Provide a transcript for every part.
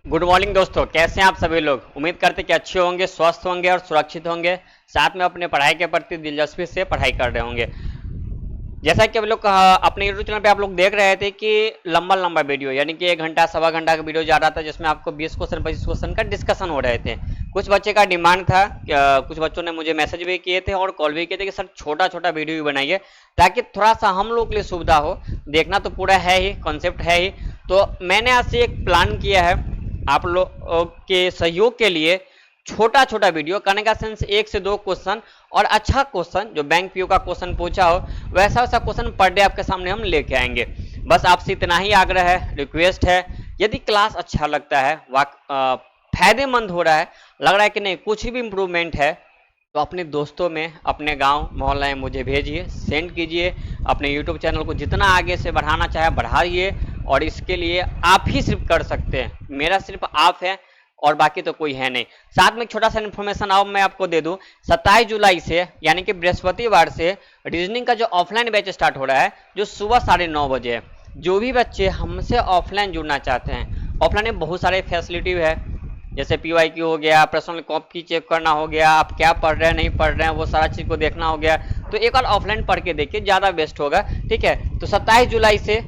Good morning दोस्तों, कैसे हैं आप सभी लोग। उम्मीद करते हैं कि अच्छे होंगे, स्वस्थ होंगे और सुरक्षित होंगे, साथ में अपने पढ़ाई के प्रति दिलचस्पी से पढ़ाई कर रहे होंगे। जैसा कि हम लोग अपने यूट्यूब चैनल पे आप लोग देख रहे थे कि लंबा लंबा वीडियो यानी कि 1 घंटा सवा घंटा का वीडियो जा रहा था, जिसमें आपको 20 क्वेश्चन 25 क्वेश्चन का डिस्कशन हो रहे थे। कुछ बच्चे का डिमांड था, कुछ बच्चों ने मुझे मैसेज भी किए थे और कॉल भी किए थे कि सर छोटा छोटा वीडियो भी बनाइए ताकि थोड़ा सा हम लोग के लिए सुविधा हो। देखना तो पूरा है ही, कॉन्सेप्ट है ही। तो मैंने आज से एक प्लान किया है आप लोग के सहयोग के लिए, छोटा छोटा वीडियो करने का सेंस 1 से 2 क्वेश्चन और अच्छा क्वेश्चन जो बैंक पीओ का क्वेश्चन पूछा हो वैसा वैसा क्वेश्चन पर डे आपके सामने हम लेके आएंगे। बस आपसे इतना ही आग्रह है, रिक्वेस्ट है। यदि क्लास अच्छा लगता है, फायदेमंद हो रहा है, लग रहा है कि नहीं कुछ भी इंप्रूवमेंट है, तो अपने दोस्तों में, अपने गांव मोहल्ले में मुझे भेजिए, सेंड कीजिए। अपने यूट्यूब चैनल को जितना आगे से बढ़ाना चाहे बढ़ाइए, और इसके लिए आप ही सिर्फ कर सकते हैं। मेरा सिर्फ आप है और बाकी तो कोई है नहीं। साथ में एक छोटा सा इन्फॉर्मेशन अब मैं आपको दे दूं, 27 जुलाई से यानी कि बृहस्पतिवार से रीजनिंग का जो ऑफलाइन बैच स्टार्ट हो रहा है, जो सुबह 9:30 बजे है। जो भी बच्चे हमसे ऑफलाइन जुड़ना चाहते हैं, ऑफलाइन में बहुत सारे फैसिलिटी है, जैसे PYQ हो गया, पर्सनल कॉपी चेक करना हो गया, आप क्या पढ़ रहे हैं नहीं पढ़ रहे हैं वो सारा चीज़ को देखना हो गया। तो एक बार ऑफलाइन पढ़ के देखिए, ज़्यादा बेस्ट होगा। ठीक है, तो 27 जुलाई से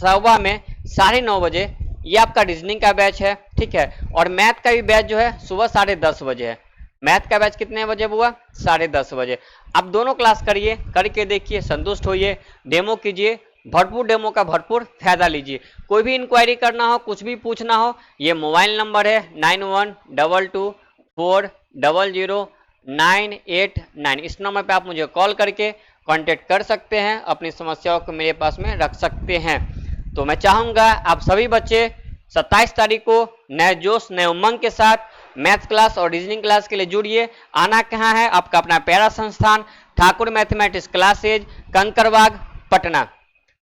सुबह में 9:30 बजे ये आपका रीजनिंग का बैच है। ठीक है, और मैथ का भी बैच जो है सुबह 10:30 बजे है। मैथ का बैच कितने बजे हुआ? 10:30 बजे। आप दोनों क्लास करिए, करके देखिए, संतुष्ट होइए, डेमो कीजिए, भरपूर डेमो का भरपूर फायदा लीजिए। कोई भी इंक्वायरी करना हो, कुछ भी पूछना हो, ये मोबाइल नंबर है 9122400989। इस नंबर पे आप मुझे कॉल करके कांटेक्ट कर सकते हैं, अपनी समस्याओं को मेरे पास में रख सकते हैं। तो मैं चाहूंगा आप सभी बच्चे 27 तारीख को नए जोश नए उमंग के साथ मैथ क्लास और रीजनिंग क्लास के लिए जुड़िए। आना कहाँ है? आपका अपना प्यारा संस्थान Thakur mathematics classes, Kankarbagh, Patna.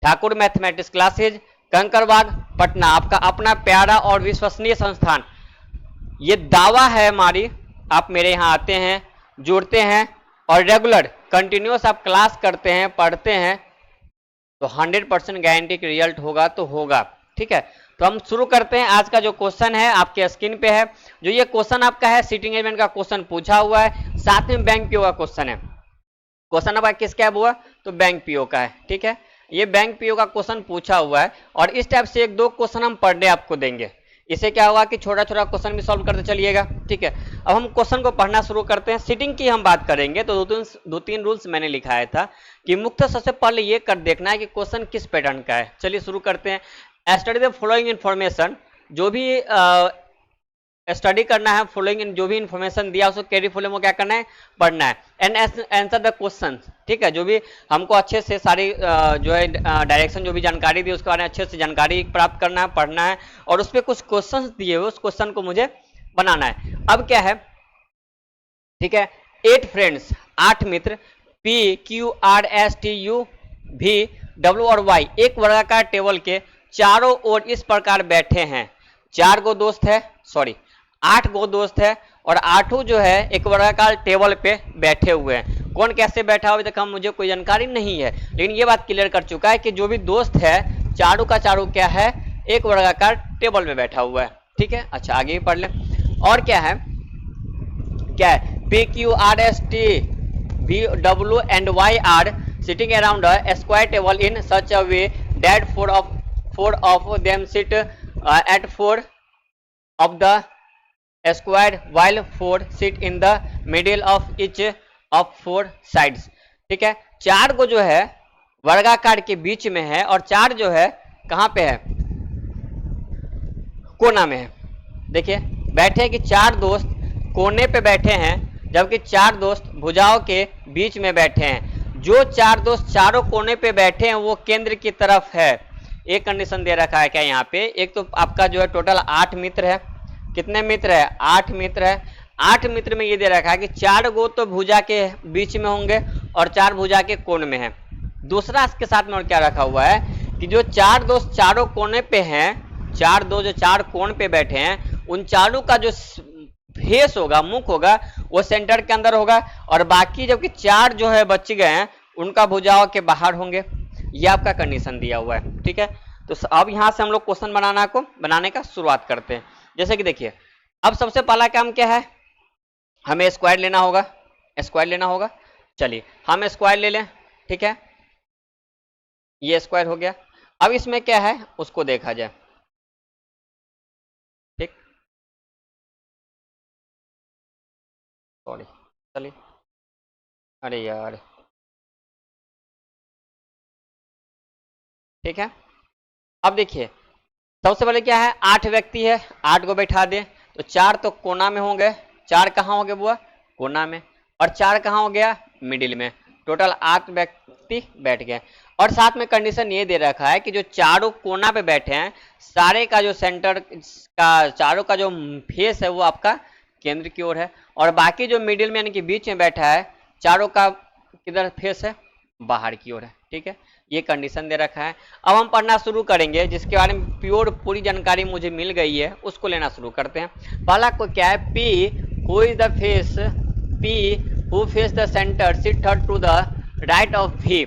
Thakur mathematics classes, Kankarbagh, Patna, आपका अपना प्यारा और विश्वसनीय संस्थान। ये दावा है हमारी, आप मेरे यहाँ आते हैं, जुड़ते हैं और रेगुलर कंटिन्यूस आप क्लास करते हैं, पढ़ते हैं, तो 100% गारंटी की रिजल्ट होगा तो होगा। ठीक है, तो हम शुरू करते हैं। आज का जो क्वेश्चन है आपके स्क्रीन पे है। जो ये क्वेश्चन आपका है, सिटिंग एलिमेंट का क्वेश्चन पूछा हुआ है, साथ में बैंक पीओ का क्वेश्चन है। क्वेश्चन आपका किसका हुआ? तो बैंक पीओ का है। ठीक है, ये बैंक पीओ का क्वेश्चन पूछा हुआ है और इस टाइप से 1-2 क्वेश्चन हम पर डे आपको देंगे। इससे क्या होगा कि छोटा छोटा क्वेश्चन भी सॉल्व करते चलिएगा। ठीक है, अब हम क्वेश्चन को पढ़ना शुरू करते हैं। सिटिंग की हम बात करेंगे तो दो तीन रूल्स मैंने लिखाया था कि मुख्य सबसे पहले ये कर देखना है कि क्वेश्चन किस पैटर्न का है। चलिए शुरू करते हैं। स्टडी द फॉलोइंग इन्फॉर्मेशन, जो भी स्टडी करना है, फॉलोइंग जो भी इन्फॉर्मेशन दिया उसको केयरफुली में क्या करना है? पढ़ना है। And answer the question. ठीक है, जो भी हमको अच्छे से सारी जो है डायरेक्शन जो भी जानकारी दी उसके बारे में अच्छे से जानकारी प्राप्त करना है, पढ़ना है, और उस पर कुछ क्वेश्चन दिए हुए उस क्वेश्चन को मुझे बनाना है। अब क्या है? ठीक है, 8 फ्रेंड्स, 8 मित्र, PQRSTUVW और Y एक वर्गाकार टेबल के चारों ओर इस प्रकार बैठे हैं। 4 गो दोस्त है, 8 गो दोस्त है और 8 जो है एक वर्गाकार टेबल पे बैठे हुए हैं। कौन कैसे बैठा हुआ अभी तक मुझे कोई जानकारी नहीं है, लेकिन ये बात क्लियर कर चुका है कि जो भी दोस्त है चारों का चारों क्या है? एक वर्गाकार टेबल में बैठा हुआ है। ठीक है, अच्छा आगे भी पढ़ लें। और क्या है? PQRSTUVW and Y are sitting around a square table in such a way that four of them sit at 4 of the square while 4 sit in the middle of each of 4 sides। ठीक है, 4 को जो है वर्गाकार के बीच में है और 4 जो है कहां पे है? कोना में है। देखिए बैठे कि 4 दोस्त कोने पे बैठे हैं, जबकि 4 दोस्त भुजाओं के बीच में बैठे हैं। जो 4 दोस्त चारों कोने पे बैठे हैं वो केंद्र की तरफ है। एक कंडीशन दे रखा है क्या यहाँ पे? एक तो आपका जो है टोटल 8 मित्र है। कितने मित्र है? 8 मित्र है। 8 मित्र में ये दे रखा है कि 4 गो तो भुजा के बीच में होंगे और 4 भुजा के कोण में है। दूसरा इसके साथ में और क्या रखा हुआ है कि जो 4 दोस्त चारों कोने पे हैं, 4 दो जो 4 कोण पे बैठे हैं, उन चारों का जो फेस होगा, मुख होगा, वो सेंटर के अंदर होगा और बाकी जबकि 4 जो है बच गए हैं उनका भुजाओं के बाहर होंगे। ये आपका कंडीशन दिया हुआ है। ठीक है, तो अब यहां से हम लोग क्वेश्चन बनाने का शुरुआत करते हैं। जैसे कि देखिए, अब सबसे पहला काम क्या है, हमें स्क्वायर लेना होगा, स्क्वायर लेना होगा। चलिए हम स्क्वायर ले लें, ठीक है, ये स्क्वायर हो गया। अब इसमें क्या है उसको देखा जाए, ठीक, सॉरी, चलिए, अरे यार, ठीक है। अब देखिए, सबसे पहले क्या है, 8 व्यक्ति है, 8 को बैठा दें, तो 4 तो कोना में होंगे, 4 कहाँ हो गए बुआ, कोना में, और 4 कहाँ हो गया, मिडिल में। टोटल 8 व्यक्ति बैठ गए। और साथ में कंडीशन ये दे रखा है कि जो चारों कोना पे बैठे हैं, सारे का जो सेंटर का, चारों का जो फेस है वो आपका केंद्र की ओर है, और बाकी जो मिडिल में यानी कि बीच में बैठा है, चारों का किधर फेस है, बाहर की ओर है, ठीक है, ये कंडीशन दे रखा है। अब हम पढ़ना शुरू करेंगे, जिसके बारे में प्योर पूरी जानकारी मुझे मिल गई है, उसको लेना शुरू करते हैं। पहला को क्या है, P who is the face, P who face the center sit to the right of V.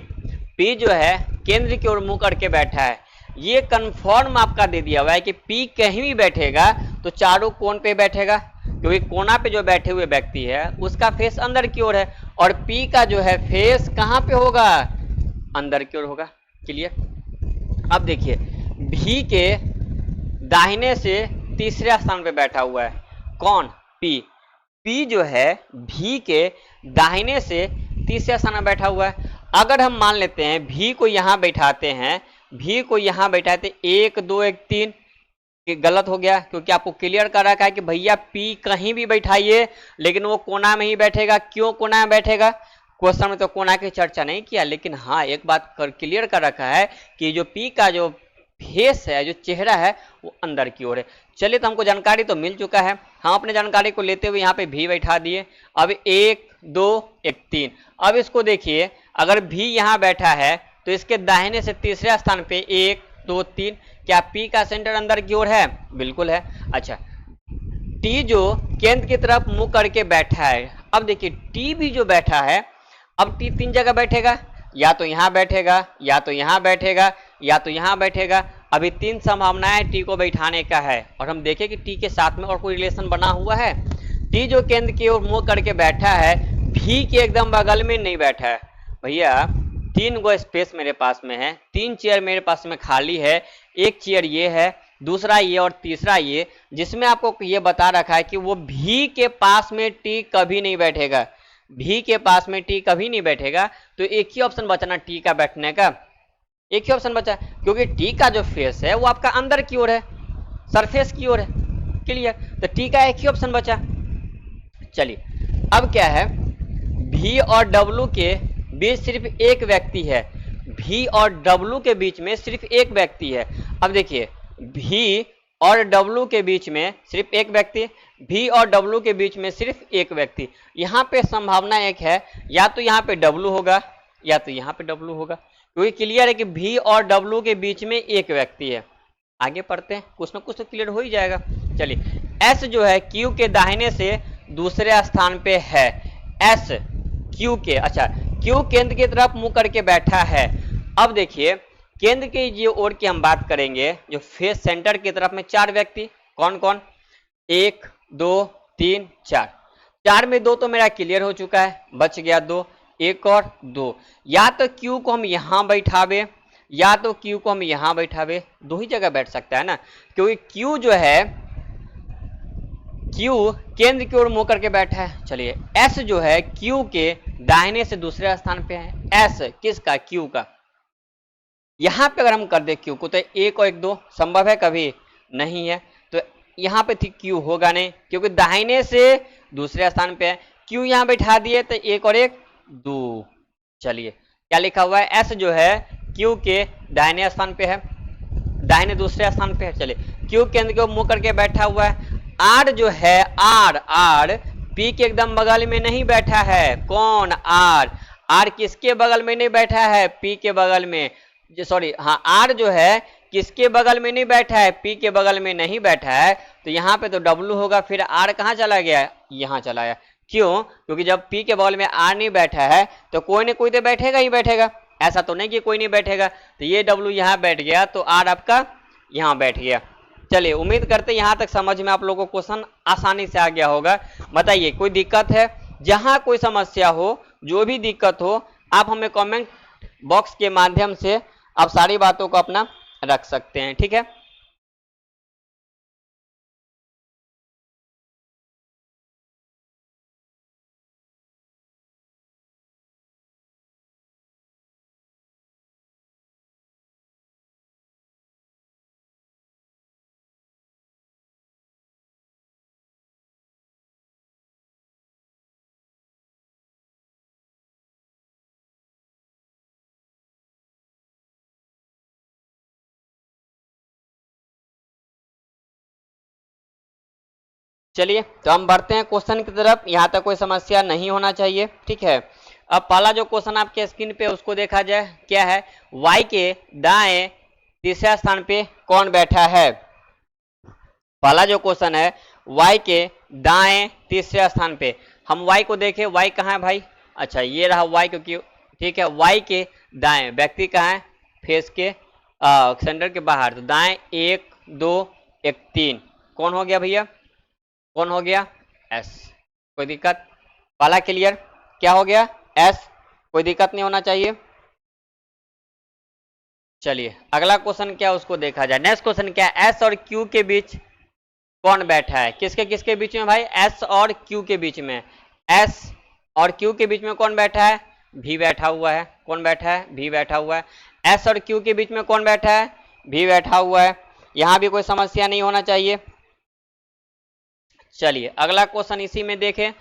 P जो है केंद्र की ओर मुंह करके बैठा है, ये कंफर्म आपका दे दिया हुआ है कि पी कहीं भी बैठेगा तो चारों कोण पे बैठेगा, क्योंकि कोना पे जो बैठे हुए व्यक्ति है उसका फेस अंदर की ओर है, और पी का जो है फेस कहाँ पे होगा, अंदर की ओर होगा। क्लियर। अब देखिए, भी के दाहिने से तीसरे स्थान पे बैठा हुआ है कौन, पी। पी जो है भी के दाहिने से तीसरे स्थान में बैठा हुआ है। अगर हम मान लेते हैं भी को यहां बैठाते हैं, भी को यहां बैठाते 1 2 1 3, गलत हो गया, क्योंकि आपको क्लियर कर रखा है कि भैया पी कहीं भी बैठाइए लेकिन वो कोना में ही बैठेगा। क्यों कोना में बैठेगा, क्वेश्चन में तो कोना की चर्चा नहीं किया, लेकिन हाँ एक बात क्लियर कर रखा है कि जो पी का जो फेस है, जो चेहरा है, वो अंदर की ओर है। चलिए, तो हमको जानकारी तो मिल चुका है, हम अपने जानकारी को लेते हुए यहाँ पे भी बैठा दिए। अब 1 2 1 3, अब इसको देखिए, अगर भी यहाँ बैठा है तो इसके दाहिने से तीसरे स्थान पे 1 2 3, क्या पी का सेंटर अंदर की ओर है, बिल्कुल है। अच्छा, टी जो केंद्र की तरफ मुंह करके बैठा है, अब देखिए टी भी जो बैठा है, अब टी 3 जगह बैठेगा, या तो यहां बैठेगा, या तो यहां बैठेगा, या तो यहां बैठेगा। अभी 3 संभावनाएं टी को बैठाने का है, और हम देखें कि टी के साथ में और कोई रिलेशन बना हुआ है। टी जो केंद्र की ओर मुंह करके बैठा है, भी के एकदम बगल में नहीं बैठा है भैया। 3 गो स्पेस मेरे पास में है, 3 चेयर मेरे पास में खाली है, एक चेयर ये है, दूसरा ये और तीसरा ये, जिसमें आपको ये बता रखा है कि वो भी के पास में टी कभी नहीं बैठेगा, भी के पास में टी कभी नहीं बैठेगा। तो एक ही ऑप्शन बचा ना टी का बैठने का, एक ही ऑप्शन बचा, क्योंकि टी का जो फेस है वो आपका अंदर की ओर है, सरफेस की ओर है। क्लियर, तो टी का एक ही ऑप्शन बचा। चलिए, अब क्या है, भी और डब्लू के बीच सिर्फ एक व्यक्ति है, भी और डब्लू के बीच में सिर्फ एक व्यक्ति है। अब देखिए, भी और डब्लू के बीच में सिर्फ एक व्यक्ति, भी और डब्लू के बीच में सिर्फ एक व्यक्ति। यहाँ पे संभावना एक है, या तो यहाँ पे डब्लू होगा, या तो यहाँ पे डब्लू होगा, क्योंकि क्लियर है कि भी और डब्लू के बीच में एक व्यक्ति है। आगे पढ़ते हैं, कुछ ना कुछ तो क्लियर हो ही जाएगा। चलिए, एस जो है क्यू के दाहिने से दूसरे स्थान पे है, एस क्यू के, अच्छा क्यू केंद्र की तरफ मुंह करके बैठा है। अब देखिए, केंद्र की जो ओर की हम बात करेंगे, जो फेस सेंटर की तरफ में 4 व्यक्ति, कौन कौन, 1 2 3 4, 4 में 2 तो मेरा क्लियर हो चुका है, बच गया 2, 1 और 2। या तो क्यू को हम यहां बैठावे, या तो क्यू को हम यहां बैठावे, 2 ही जगह बैठ सकता है ना, क्योंकि क्यू जो है, क्यू केंद्र की ओर मुंह करके बैठा है। चलिए, एस जो है क्यू के दाहिने से दूसरे स्थान पे है, एस किसका, क्यू का। यहां पे अगर हम कर दे क्यू को, तो 1 और 1 2 संभव है, कभी नहीं है, तो यहां पे थी क्यू होगा नहीं, क्योंकि दाहिने से दूसरे स्थान पे है। क्यू यहां बैठा दिए तो 1 और 1 2। चलिए, क्या लिखा हुआ है, एस जो है क्यू के दाहिने स्थान पे है, दाहिने दूसरे स्थान पे है। चलिए, क्यू केंद्र को मुंह करके बैठा हुआ है। आर जो है, आर पी के एकदम बगल में नहीं बैठा है, कौन, आर किसके बगल में नहीं बैठा है, पी के बगल में, सॉरी हाँ, आर जो है किसके बगल में नहीं बैठा है, पी के बगल में नहीं बैठा है, तो यहाँ पे तो डब्लू होगा, फिर आर कहाँ चला गया, यहाँ चला गया। क्यों, क्योंकि जब पी के बगल में आर नहीं बैठा है तो कोई ना कोई तो बैठेगा ही बैठेगा, ऐसा तो नहीं कि कोई नहीं बैठेगा। तो ये डब्लू यहाँ बैठ गया, तो आर आपका यहाँ बैठ गया। चलिए उम्मीद करते यहाँ तक समझ में आप लोगों को क्वेश्चन आसानी से आ गया होगा। बताइए कोई दिक्कत है? जहां कोई समस्या हो, जो भी दिक्कत हो, आप हमें कमेंट बॉक्स के माध्यम से आप सारी बातों को अपना रख सकते हैं, ठीक है। चलिए तो हम बढ़ते हैं क्वेश्चन की तरफ। यहां तक कोई समस्या नहीं होना चाहिए, ठीक है। अब पहला जो क्वेश्चन आपके स्क्रीन पे उसको देखा जाए, क्या है? y के दाएं तीसरे स्थान पे कौन बैठा है? पहला जो क्वेश्चन है y के दाएं तीसरे स्थान पे। हम y को देखें, y कहाँ है भाई? अच्छा ये रहा y, क्योंकि ठीक है y के दाएं व्यक्ति कहाँ है? फेस के सेंटर के बाहर, तो दाएं 1 2 1 3 कौन हो गया भैया? कौन हो गया? S। कोई दिक्कत? पहला क्लियर? क्या हो गया? S। कोई दिक्कत नहीं होना चाहिए। चलिए अगला क्वेश्चन क्या उसको देखा जाए। नेक्स्ट क्वेश्चन क्या है? S और Q के बीच कौन बैठा है? किसके किसके बीच में भाई? S और Q के बीच में। S और Q के बीच में कौन बैठा है? V बैठा हुआ है। कौन बैठा है? V बैठा हुआ है। S और Q के बीच में कौन बैठा है? V बैठा हुआ है। यहां भी कोई समस्या नहीं होना चाहिए। चलिए अगला क्वेश्चन इसी में देखें।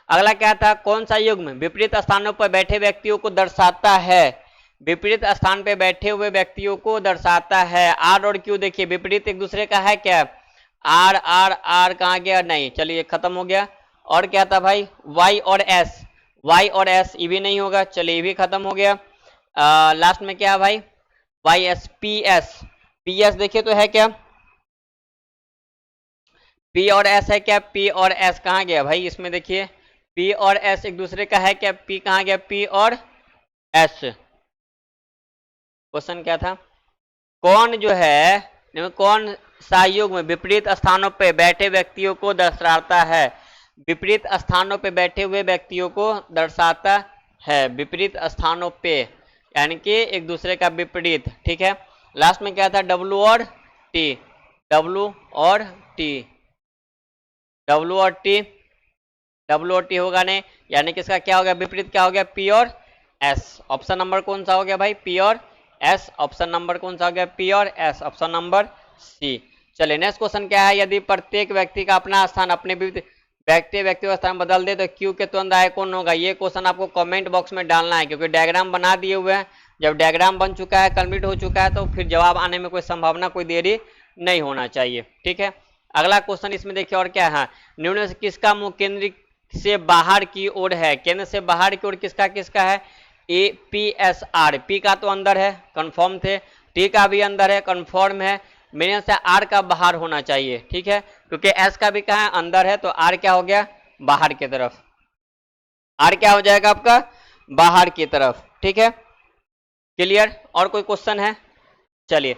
अगला क्या था? कौन सा युग्म विपरीत स्थानों पर बैठे व्यक्तियों को दर्शाता है? विपरीत स्थान पे बैठे हुए व्यक्तियों को दर्शाता है। R और Q देखिए विपरीत एक दूसरे का है क्या? R R R कहाँ गया? नहीं, चलिए खत्म हो गया। और क्या था भाई? Y और S। Y और S ये भी नहीं होगा, चलिए ये भी खत्म हो गया। लास्ट में क्या है भाई? YS PS। PS देखिए तो है क्या? P और S है क्या? P और S कहाँ गया भाई? इसमें देखिए P और S एक दूसरे का है क्या? P कहाँ गया? P और S। क्वेश्चन क्या था? कौन जो है, कौन सा युग्म विपरीत स्थानों पे बैठे व्यक्तियों को दर्शाता है? विपरीत स्थानों पे बैठे हुए व्यक्तियों को दर्शाता है। विपरीत स्थानों पे यानी कि एक दूसरे का विपरीत, ठीक है। लास्ट में क्या था? W और T। W और T। W और T। W और T होगा नहीं, यानी कि इसका क्या हो गया? विपरीत क्या हो गया? P और S। ऑप्शन नंबर कौन सा हो गया भाई? P और S। ऑप्शन नंबर कौन सा हो गया? P और S। Option number C। चलिए नेक्स्ट क्वेश्चन क्या है? यदि प्रत्येक व्यक्ति का अपना स्थान अपने व्यक्ति का स्थान बदल दे तो Q के तुरंत आगे कौन होगा? ये क्वेश्चन आपको कमेंट बॉक्स में डालना है, क्योंकि डायग्राम बना दिए हुए हैं। जब डायग्राम बन चुका है, कंप्लीट हो चुका है, तो फिर जवाब आने में कोई संभावना, कोई देरी नहीं होना चाहिए, ठीक है। अगला क्वेश्चन इसमें देखिए और क्या है? निम्न में से किसका मुंह केंद्र से बाहर की ओर है? केंद्र से बाहर की ओर किसका किसका है? APSR। P का तो अंदर है, कंफर्म थे। T का भी अंदर है, कंफर्म है। मेरे से R का बाहर होना चाहिए, ठीक है, क्योंकि S का भी कहा है? अंदर है, तो R क्या हो गया? बाहर की तरफ। R क्या हो जाएगा आपका? बाहर की तरफ, ठीक है। क्लियर? और कोई क्वेश्चन है? चलिए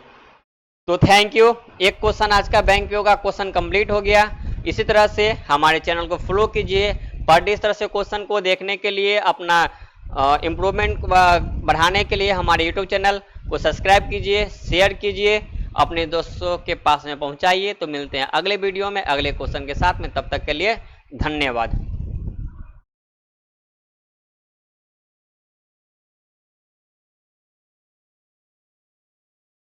तो थैंक यू। एक क्वेश्चन आज का बैंक पीओ का क्वेश्चन कंप्लीट हो गया। इसी तरह से हमारे चैनल को फॉलो कीजिए। पर डे इस तरह से क्वेश्चन को देखने के लिए, अपना इम्प्रूवमेंट बढ़ाने के लिए हमारे यूट्यूब चैनल को सब्सक्राइब कीजिए, शेयर कीजिए, अपने दोस्तों के पास में पहुंचाइए। तो मिलते हैं अगले वीडियो में अगले क्वेश्चन के साथ में, तब तक के लिए धन्यवाद।